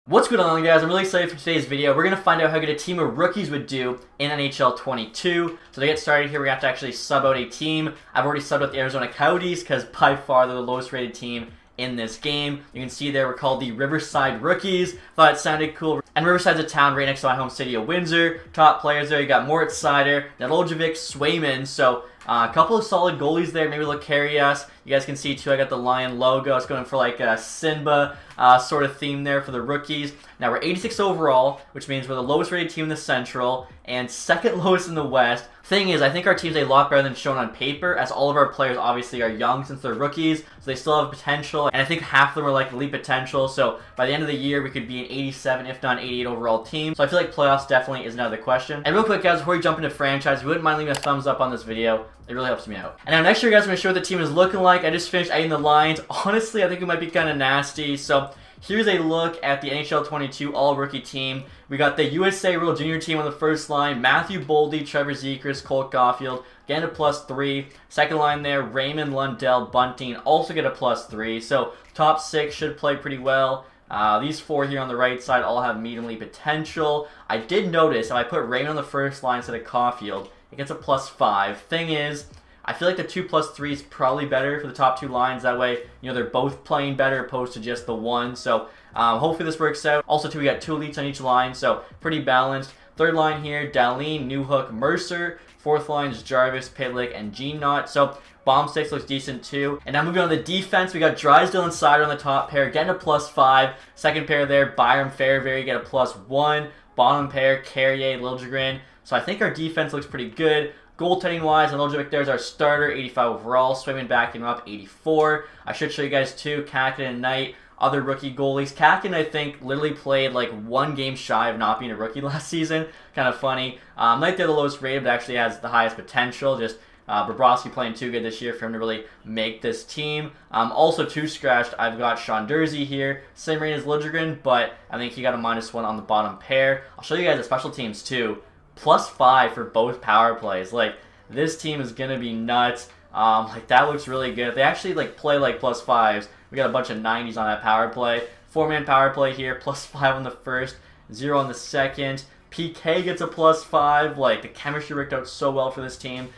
What's going on, guys? I'm really excited for today's video. We're going to find out how good a team of rookies would do in NHL 22. So to get started here, we have to actually sub out a team. I've already subbed out the Arizona Coyotes because by far they're the lowest rated team in this game. You can see there we're called the Riverside Rookies. Thought it sounded cool. And Riverside's a town right next to my home city of Windsor. Top players there, you got Moritz Seider, Nedoljevich, Swayman. So a couple of solid goalies there. Maybe they'll carry us. You guys can see too, I got the Lion logo. It's going for like a Simba sort of theme there for the rookies. Now we're 86 overall, which means we're the lowest rated team in the Central and second lowest in the West. Thing is, I think our team's a lot better than shown on paper, as all of our players obviously are young since they're rookies, so they still have potential, and I think half of them are like elite potential, so by the end of the year we could be an 87, if not 88 overall team, so I feel like playoffs definitely isn't out of the question. And real quick, guys, before we jump into franchise, if you wouldn't mind leaving a thumbs up on this video, it really helps me out. And now next year, guys, I'm going to show what the team is looking like. I just finished adding the lines. Honestly, I think it might be kind of nasty, so here's a look at the NHL 22 all-rookie team. We got the USA World Junior team on the first line. Matthew Boldy, Trevor Zegras, Colt Caulfield, getting a +3. Second line there, Raymond, Lundell, Bunting, also get a +3. So top 6 should play pretty well. These 4 here on the right side all have medium elite potential. I did notice if I put Raymond on the first line instead of Caulfield, it gets a +5. Thing is, I feel like the 2+3 is probably better for the top 2 lines. That way, you know, they're both playing better opposed to just the one. So hopefully this works out. Also, too, we got 2 elites on each line, so pretty balanced. Third line here, Dahlin, Newhook, Mercer. Fourth line is Jarvis, Pitlick, and Gene-Knott. So bomb 6 looks decent too. And now moving on to the defense, we got Drysdale and Seider on the top pair, getting a +5. Second pair there, Byram, Fairbury get a +1. Bottom pair, Carrier, Liljegren. So I think our defense looks pretty good. Goaltending wise, Nedoljevich there's our starter, 85 overall. Swayman backing him up, 84. I should show you guys too, Kakin and Knight, other rookie goalies. Kakin, I think, literally played like 1 game shy of not being a rookie last season. Kind of funny. Knight they're the lowest rated, but actually has the highest potential. Just Bobrovsky playing too good this year for him to really make this team. Also too scratched, I've got Sean Durzi here. Same rating as Liljegren, but I think he got a -1 on the bottom pair. I'll show you guys the special teams too. +5 for both power plays. Like, this team is gonna be nuts. Like, that looks really good. If they actually like play like +5s, we got a bunch of 90s on that power play. 4-man power play here, +5 on the first, 0 on the second. PK gets a +5. Like, the chemistry worked out so well for this team.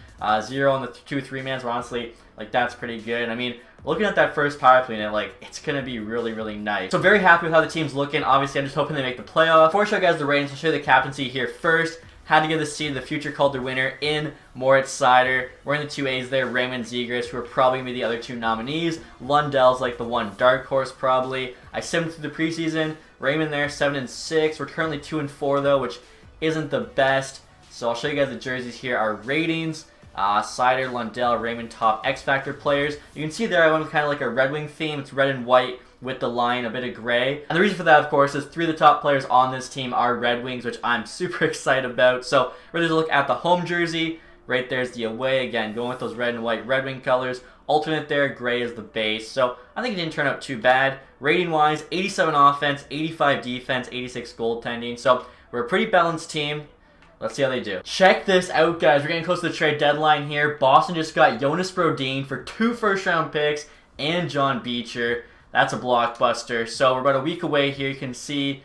0 on the 2-3-mans, honestly, like, that's pretty good. I mean, looking at that first power play unit, like, it's going to be really, really nice. So very happy with how the team's looking. Obviously, I'm just hoping they make the playoff. Before I show you guys the ratings, I'll show you the captaincy here first. Had to give the seed the future Calder winner in Moritz Seider. We're in the 2As there, Raymond, Zegras, who are probably going to be the other 2 nominees. Lundell's like the one dark horse probably. I simmed through the preseason. Raymond there, 7-6. We're currently 2-4 though, which isn't the best. So I'll show you guys the jerseys here. Our ratings. Seider, Lundell, Raymond, top X Factor players. You can see there I went with kind of like a Red Wing theme. It's red and white with the line a bit of gray. And the reason for that, of course, is 3 of the top players on this team are Red Wings, which I'm super excited about. So we're going to look at the home jersey. Right there's the away. Again, going with those red and white Red Wing colors. Alternate there, gray is the base. So I think it didn't turn out too bad. Rating-wise, 87 offense, 85 defense, 86 goaltending. So we're a pretty balanced team. Let's see how they do. Check this out, guys. We're getting close to the trade deadline here. Boston just got Jonas Brodin for 2 first-round picks and John Beecher. That's a blockbuster. So we're about a week away here. You can see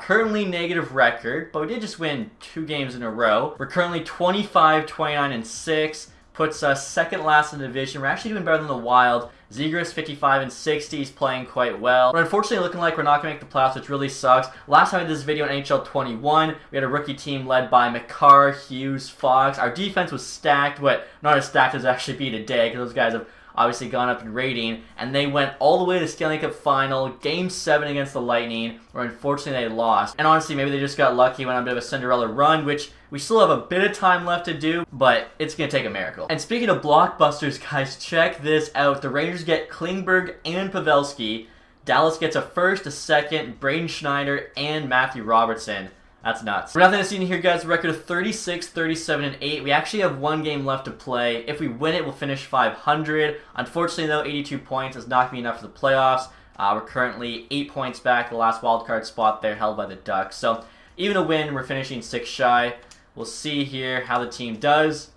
currently negative record, but we did just win 2 games in a row. We're currently 25, 29, and 6. Puts us second last in the division. We're actually doing better than the Wild. Zegras 55 and 60. He's playing quite well. But unfortunately looking like we're not going to make the playoffs, which really sucks. Last time I did this video in NHL 21, we had a rookie team led by Makar, Hughes, Fox. Our defense was stacked, but not as stacked as it actually be today, because those guys have obviously gone up in rating, and they went all the way to the Stanley Cup Final, Game 7 against the Lightning, where unfortunately they lost. And honestly, maybe they just got lucky, went on a bit of a Cinderella run, which we still have a bit of time left to do, but it's going to take a miracle. And speaking of blockbusters, guys, check this out. The Rangers get Klingberg and Pavelski. Dallas gets a first, a second, Braden Schneider, and Matthew Robertson. That's nuts. We're nothing to see here, guys. A record of 36, 37, and 8. We actually have 1 game left to play. If we win it, we'll finish 500. Unfortunately, though, 82 points is not going to be enough for the playoffs. We're currently 8 points back. The last wildcard spot there held by the Ducks. So even a win, we're finishing 6 shy. We'll see here how the team does.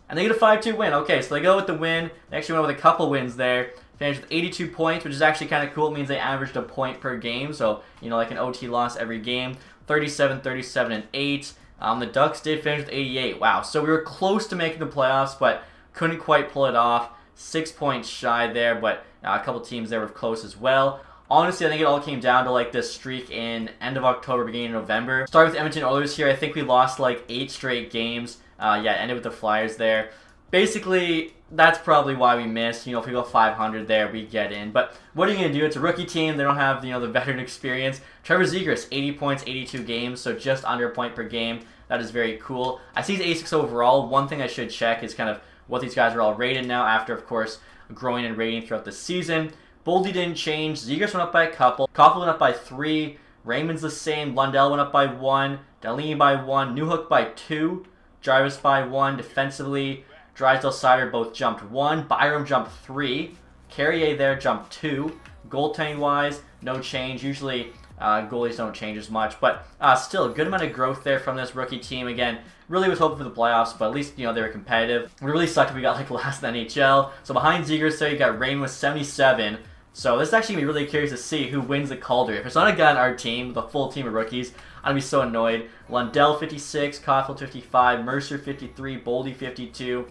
And they get a 5-2 win. Okay, so they go with the win. They actually went with a couple wins there. finished with 82 points, which is actually kind of cool. It means they averaged a point per game, so, you know, like an OT loss every game. 37, 37, and 8. The Ducks did finish with 88. Wow, so we were close to making the playoffs, but couldn't quite pull it off. 6 points shy there, but a couple teams there were close as well. Honestly, I think it all came down to like this streak in end of October, beginning of November. Started with Edmonton Oilers here. I think we lost like 8 straight games. Yeah, ended with the Flyers there. Basically, that's probably why we missed. You know, if we go 500 there, we get in. But what are you going to do? It's a rookie team. They don't have, you know, the veteran experience. Trevor Zegras, 80 points, 82 games, so just under a point per game. That is very cool. I see he's 86 overall. One thing I should check is kind of what these guys are all rated now after, of course, growing in rating throughout the season. Boldy didn't change. Zegras went up by a couple. Coffey went up by 3. Raymond's the same. Lundell went up by 1. Delaney by 1. Newhook by 2. Jarvis by 1. Defensively, Drysdale, Sider both jumped 1. Byram jumped 3. Carrier there jumped 2. Goaltending-wise, no change. Usually, goalies don't change as much. But still, a good amount of growth there from this rookie team. Again, really was hoping for the playoffs, but at least, you know, they were competitive. It really sucked if we got like last in the NHL. So behind Zegras there, you got Raymond with 77. So this is actually going to be really curious to see who wins the Calder. If it's not a guy on our team, the full team of rookies, I'm going to be so annoyed. Lundell 56, Caulfield 55, Mercer 53, Boldy 52.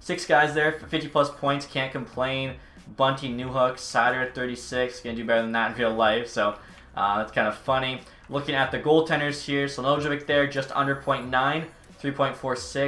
6 guys there, 50 plus points, can't complain. Bunting, Newhook, Sider at 36, going to do better than that in real life, so that's kind of funny. Looking at the goaltenders here, Slonojovic there, just under 0.9, 3.46.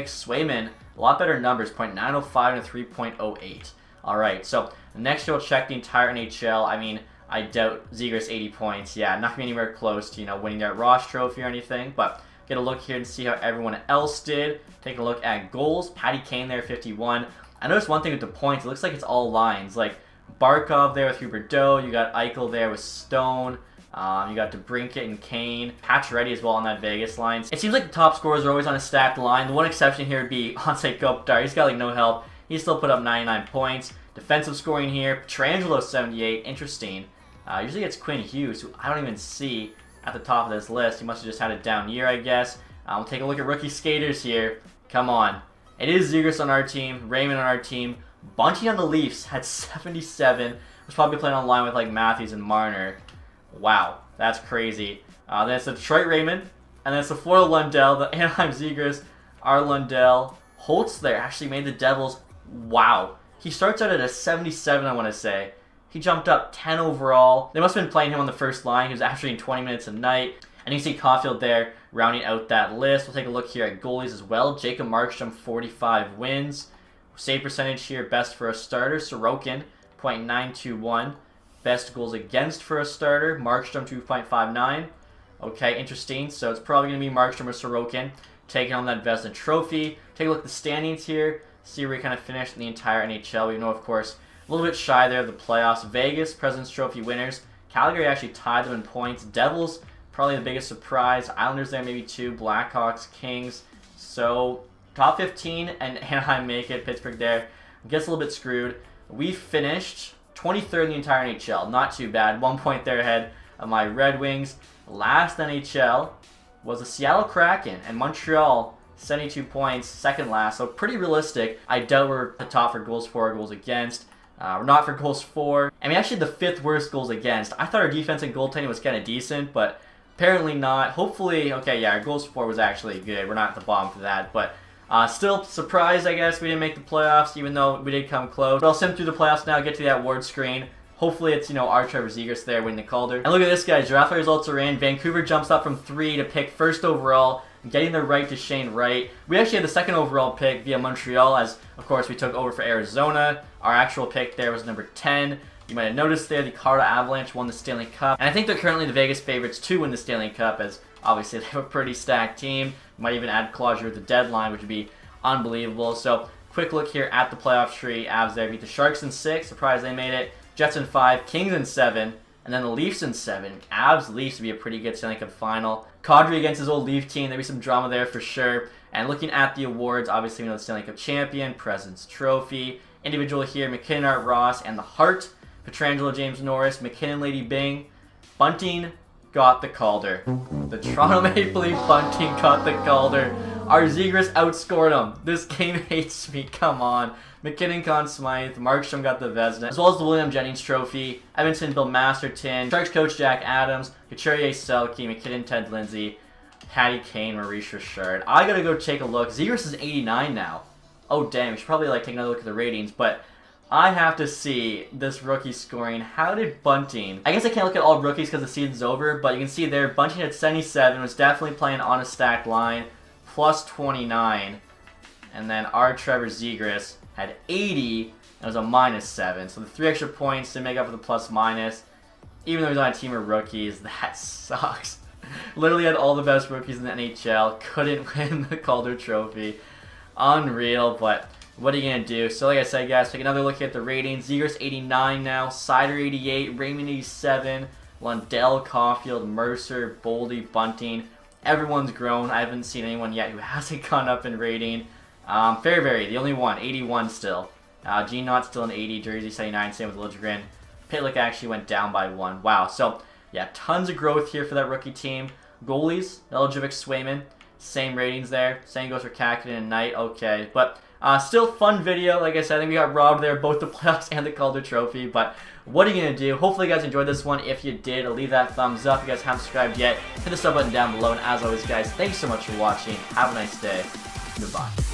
Swayman, a lot better numbers, 0.905 and a 3.08. Alright, so next we'll check the entire NHL. I mean, I doubt Zegras 80 points. Yeah, not going to be anywhere close to, you know, winning that Ross Trophy or anything, but get a look here and see how everyone else did. Taking a look at goals. Patty Kane there, 51. I noticed one thing with the points. It looks like it's all lines. Like Barkov there with Huberdeau. You got Eichel there with Stone. You got DeBrincat and Kane. Pacioretty as well on that Vegas line. It seems like the top scorers are always on a stacked line. The one exception here would be Ansel Kopitar. He's got like no help. He still put up 99 points. Defensive scoring here. Pietrangelo, 78. Interesting. Usually it's Quinn Hughes, who I don't even see at the top of this list. He must have just had a down year, I guess. We'll take a look at rookie skaters here. Come on. It is Zegras on our team. Raymond on our team. Bunting on the Leafs had 77. Was probably playing on line with like Matthews and Marner. Wow, that's crazy. Then it's the Detroit Raymond. And then it's the Florida Lundell. The Anaheim Zegras. Our Lundell. Holtz there actually made the Devils. Wow. He starts out at a 77, I want to say. He jumped up 10 overall. They must have been playing him on the first line. He was averaging 20 minutes a night. And you see Caulfield there rounding out that list. We'll take a look here at goalies as well. Jacob Markstrom, 45 wins. Save percentage here, best for a starter. Sorokin, .921. Best goals against for a starter. Markstrom, 2.59. Okay, interesting. So it's probably going to be Markstrom or Sorokin taking on that Vezina Trophy. Take a look at the standings here. See where we kind of finished in the entire NHL. We know, of course, a little bit shy there of the playoffs. Vegas, President's Trophy winners. Calgary actually tied them in points. Devils, probably the biggest surprise. Islanders there, maybe 2. Blackhawks, Kings. So, top 15, and Anaheim make it. Pittsburgh there gets a little bit screwed. We finished 23rd in the entire NHL. Not too bad. 1 point there ahead of my Red Wings. Last NHL was the Seattle Kraken, and Montreal, 72 points, second last, so pretty realistic. I doubt we're the top for goals for, goals against. We're not for goals for. I mean, actually the 5th worst goals against. I thought our defense and goaltending was kind of decent, but apparently not. Hopefully, okay, yeah, our goals for was actually good. We're not at the bottom for that, but still surprised, I guess, we didn't make the playoffs, even though we did come close. But I'll sim through the playoffs now, get to that award screen. Hopefully it's, you know, our Trevor Zegras there winning the Calder. And look at this, guys. Draft results are in. Vancouver jumps up from 3 to pick 1st overall, getting the right to Shane Wright. We actually had the 2nd overall pick via Montreal, as, of course, we took over for Arizona. Our actual pick there was number 10. You might have noticed there the Colorado Avalanche won the Stanley Cup. And I think they're currently the Vegas favorites to win the Stanley Cup, as obviously they have a pretty stacked team. Might even add Clauser at the deadline, which would be unbelievable. So, quick look here at the playoff tree. Avs there beat the Sharks in 6. Surprised they made it. Jets in 5. Kings in 7. And then the Leafs in 7. Avs Leafs would be a pretty good Stanley Cup final. Kadri against his old Leaf team. There'd be some drama there for sure. And looking at the awards, obviously we know the Stanley Cup champion, President's Trophy. Individual here, McKinnon, Art Ross, and the Hart. Pietrangelo, James Norris, McKinnon, Lady Byng. Bunting got the Calder. The Toronto Maple Leaf Bunting got the Calder. Our Zegras outscored him. This game hates me. Come on. McKinnon, Conn Smythe, Markstrom got the Vezina, as well as the William Jennings Trophy. Edmonton, Bill Masterton, Sharks coach Jack Adams, Couturier, Selke, McKinnon, Ted Lindsay, Patty Kane, Maurice Richard. I gotta go take a look. Zegras is 89 now. Oh damn, we should probably take another look at the ratings, but I have to see this rookie scoring. How did Bunting... I guess I can't look at all rookies because the season's over, but you can see there, Bunting at 77, was definitely playing on a stacked line, plus 29. And then our Trevor Zegras had 80, and was a -7. So the 3 extra points to make up for the plus-minus. Even though he's on a team of rookies, that sucks. Literally had all the best rookies in the NHL, couldn't win the Calder Trophy. Unreal, but what are you going to do? So like I said, guys, take another look at the ratings. Zegras 89 now, Sider 88, Raymond 87, Lundell, Caulfield, Mercer, Boldy, Bunting. Everyone's grown. I haven't seen anyone yet who hasn't gone up in rating. Fairbury, the only one, 81 still. Gene Knott still an 80, Jersey 79, same with Liljegren. Pitlick actually went down by 1. Wow, so yeah, tons of growth here for that rookie team. Goalies, Eljovic, Swayman, same ratings there. Same goes for Kakinen and Knight, okay. But still fun video. Like I said, I think we got robbed there, both the playoffs and the Calder Trophy. But what are you going to do? Hopefully you guys enjoyed this one. If you did, leave that thumbs up. If you guys haven't subscribed yet, hit the sub button down below. And as always, guys, thanks so much for watching. Have a nice day. Goodbye.